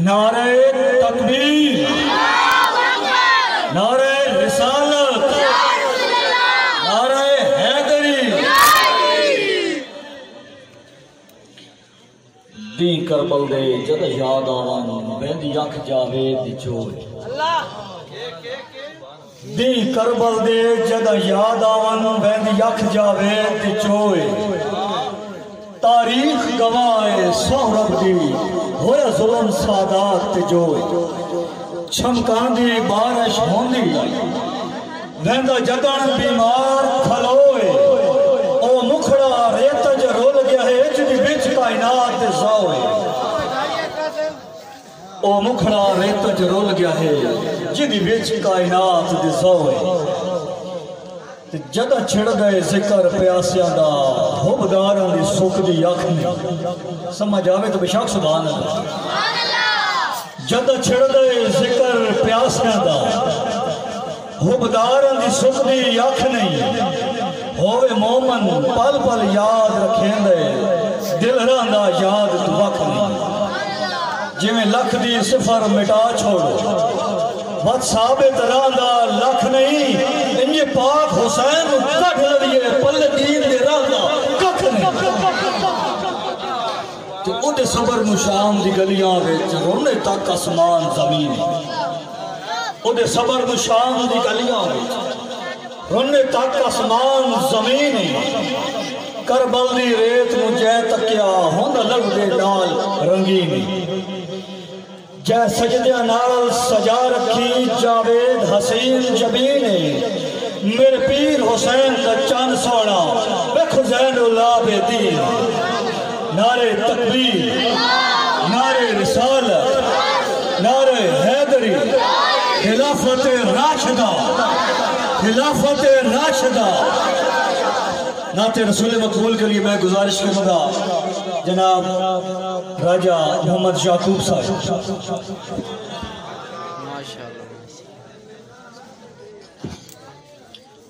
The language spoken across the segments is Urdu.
نعرہ تکبیر، نعرہ رسالت، نعرہ حیدری۔ دی کربل دے جد یاد آوان بیند یک جاوید چوئے، دی کربل دے جد یاد آوان بیند یک جاوید چوئے، تاریخ گواہ سہرب دی ہویا ظلم سادات جوئے، چھمکان دی بارش ہوندی ویندہ جدن بیمار کھلوئے، او مکھڑا ریت رول گیا ہے جدی بچ کائنات زاوئے، او مکھڑا ریت رول گیا ہے جدی بچ کائنات زاوئے، جدہ چھڑ گئے ذکر پیاسیاں دا حبداراں دی سکھ دی یخ میں، سمجھ آوے تو بشاک سبحان اللہ۔ جدہ چھڑ گئے ذکر پیاسیاں دا حبداراں دی سکھ دی یخ نہیں، ہوئے مومن پل پل یاد رکھیں دے دل راندہ یاد تو وقت نہیں، جویں لکھ دی صفر مٹا چھوڑو بات ثابت راندہ لکھ نہیں، انجھے پاک حسین کٹ لدیے پل دین دے راندہ ککھ نہیں۔ تو اُدھے صبر مشام دی گلیاں ویچ رونے تک اسمان زمین، اُدھے صبر مشام دی گلیاں ویچ رونے تک اسمان زمین، کربل دی ریت مجھے تکیا ہوندہ لگ دے نال رنگین، جے سجدہ نال سجا رکھی جاوید حسین جبین، میرے پیر حسین کا چاند سونا بیک حسین العابدین، نعرہ تکبیر، نعرہ رسالت، نعرہ حیدری، خلافت راشدہ، خلافت راشدہ۔ نعت رسول مقبول کے لیے میں گزارش کروں گا جناب راجہ محمد یعقوب صاحب۔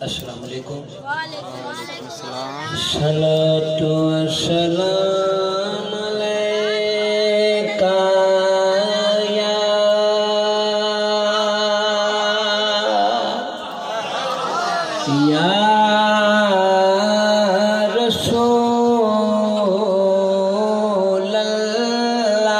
السلام علیکم۔ وعلیکم السلام۔ صلاۃ و سلام علیکہ یا رسول اللہ،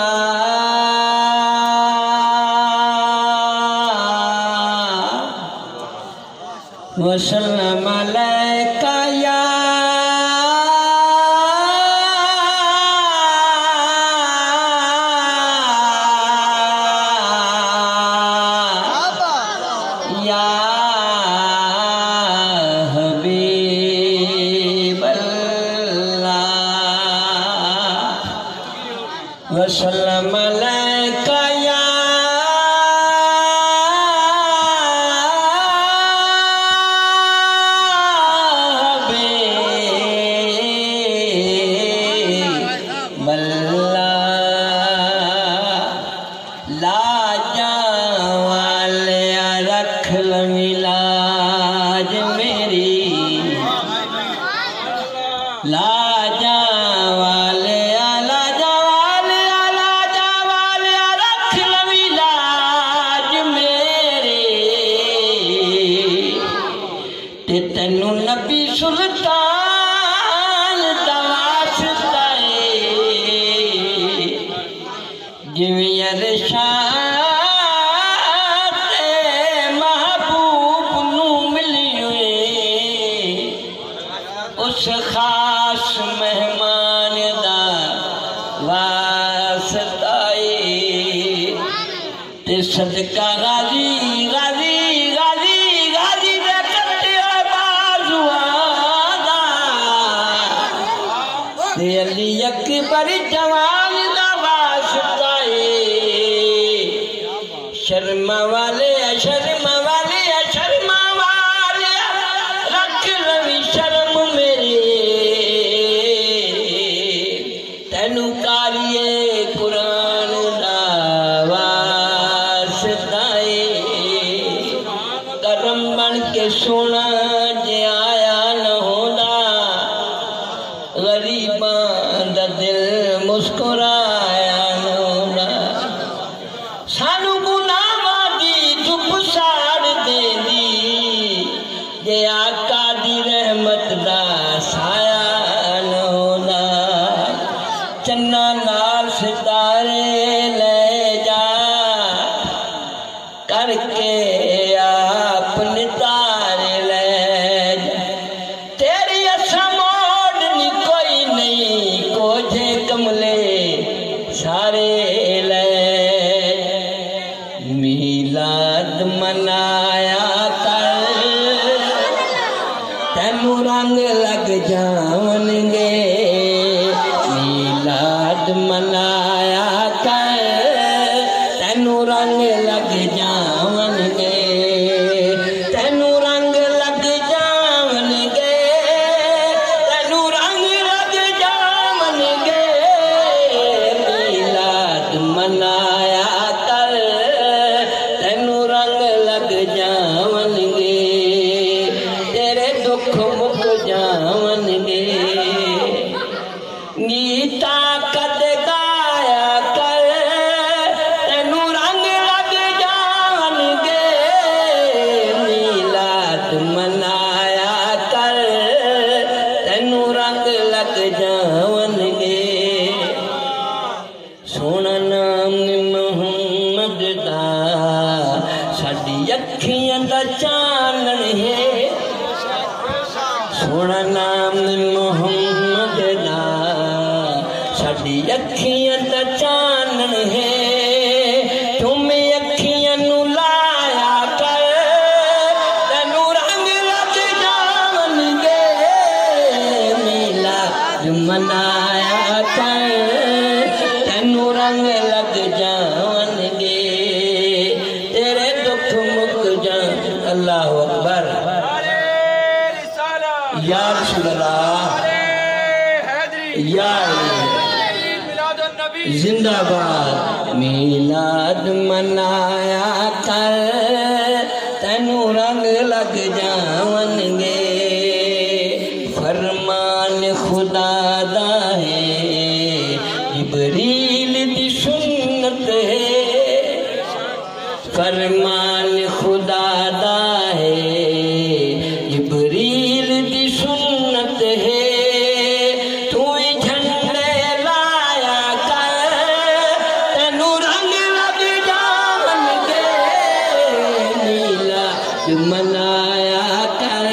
وسلم علیکہ یا حبیب اللہ، وسلم علیکہ یا تینو نبی سلطان دواستا جویں ارشاد محبوب نو ملی ہوئے، اس خاص مہمان دا واسطہ تے صدقہ غازی غازی غازی غازی دے کٹے بازوان دا تے علی اکبر جوان دا واسطہ شرم والے شرم والے شرم والے رکھ لوی شرم میری، تینو کاریے قرآن دا واسطہ کرم بن کے سونا جے آیا نہ ہونا، غریباں دا دل مسکرایا نہ ہونا، لے جا کر کے اپنے تارے لے جا تیری اچھا موڑنی کوئی نہیں کوجھے کملے سارے لے میلاد منایا کر تینو رنگ لگ جاون گے میلاد منایا کر تینو رنگ لگ جاون گے تینو رنگ لگ جاون گے تینو رنگ لگ جاون گے میلاد منایا کر تینو رنگ لگ جاون گے تیرے دکھ مک جاون گے گیتا کد گایا کر تینو رنگ لگ جان گے میلاد منایا کر تینو رنگ لگ جان گے سونا نام محمد دا ساڈی اکھیاں دا چانن ہے سونا نام محمد دا ساڈی اکھیاں دا چانن ہے تم اکھیاں نو لایا کر تینو رنگ لگ جاون گے میلاد منایا کر تینو رنگ لگ جاون گے تیرے دکھ مک جان اللہ اکبر یا رسول اللہ یا زندہ باد میلاد منایا کر تینو رنگ لگ جاون گے فرمان خدا دا ہے جبریل دی سنت ہے فرمان خدا دا ہے جبریل دی سنت ہے تو ہی جھنڈے لایا کر تینو رنگ لگ جاون گے میلاد منایا کر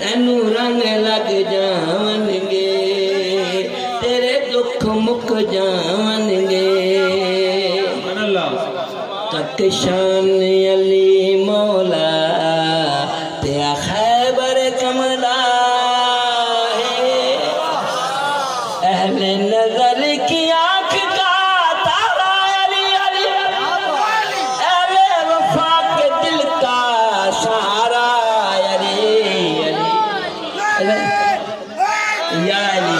تینو رنگ لگ جاون گے تیرے دکھ مک جاون گے تک شان علی مولا تیا خیبر کمدا ہے اہل نظر کی آنکھ کا تارا علی علی اہل وفا کے دل کا سہارا علی علی یا علی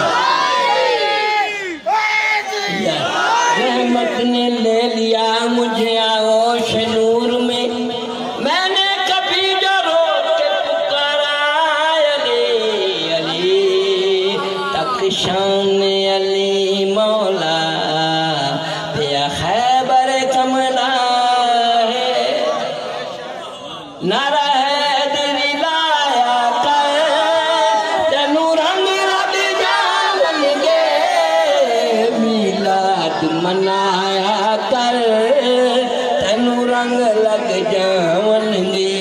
یا رحمت نے لے لیا مجھے آغوش نور میں میں نے کبھی جو رو کے پکارا علی علی تک شان علی مولا پیا خیبر کملا ہے نعرہ حیدری لایا کر تینو رنگ لگ جاون گے میلاد منایا کر تینو رنگ لگ جاون گے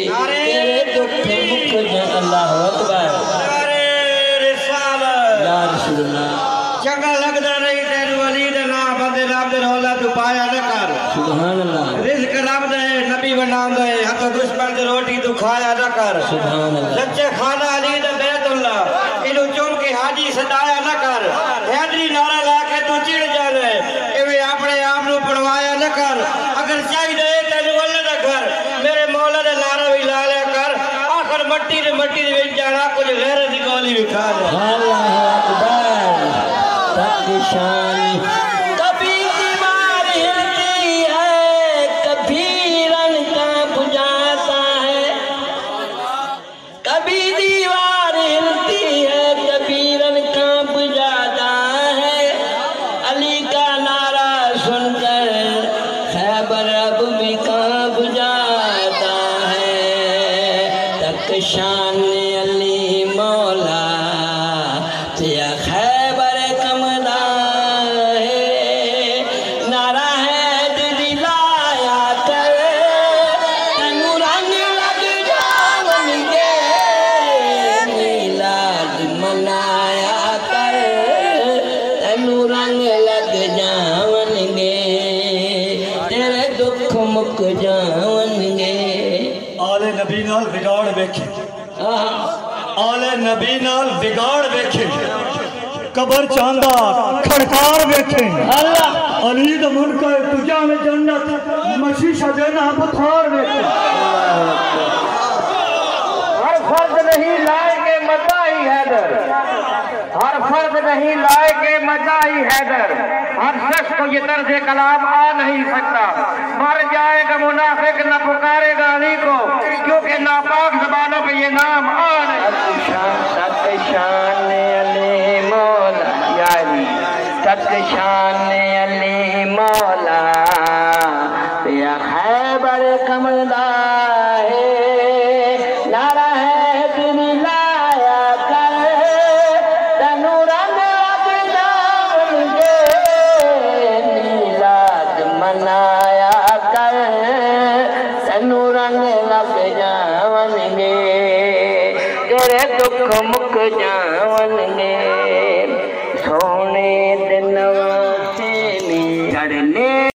تیرے دکھ مک جان اللہ اکبر یا رسول اللہ چنگا لگدا نہیں تینو علی دا نام بندے رب دے رولا تو پایا نہ کر سبحان اللہ رزق رب دے نبی بنام دے ہتھ دشمن دی روٹی تو کھایا نہ کر سبحان اللہ سچے خانہ علی دا بیت اللہ اینو چون کے حاجی سدایا نہ کر حیدری نعرہ لا کے تو چڑ جانے ایویں اپنے آپ نو پڑوایا نہ کر اگر چاہیے تینو اللہ دا گھر میرے مولا دا نعرہ بھی لا لیا کر آخر مٹی دے وچ جانا کچھ غیرت دی گولی بھی کھا لے اللہ اکبر تک شان کبھی دیوار ہلتی ہے کبھی رن کانپ جاتا ہے کبھی دیوار ہلتی ہے کبھی رن کانپ جاتا ہے علی کا نعرہ سن کر خیبر اب بھی کانپ جاتا ہے تک شان علی مولا تیا خیبر کمدا مک جاون گے آل نبی نال بگاڑ بیکھے آل نبی نال بگاڑ بیکھے قبر چاندہ کھڑکار بیکھے اللہ علی دا منکہ تجا میں جنت مشیشہ دینا بطھار بیکھے ہر فرد نہیں لائے کے مدعی حیدر ہر فرد نہیں لائے کے مدعی حیدر ہر شخص کو یہ طرز کلام آ نہیں سکتا مر جائے گا منافق نہ پکارے گا علی کو کیونکہ ناپاک زبانوں پہ یہ نام آ نہیں ست شان علی مولا یا علی ست شان علی مولا یا خیبر کملہ مک جاون گے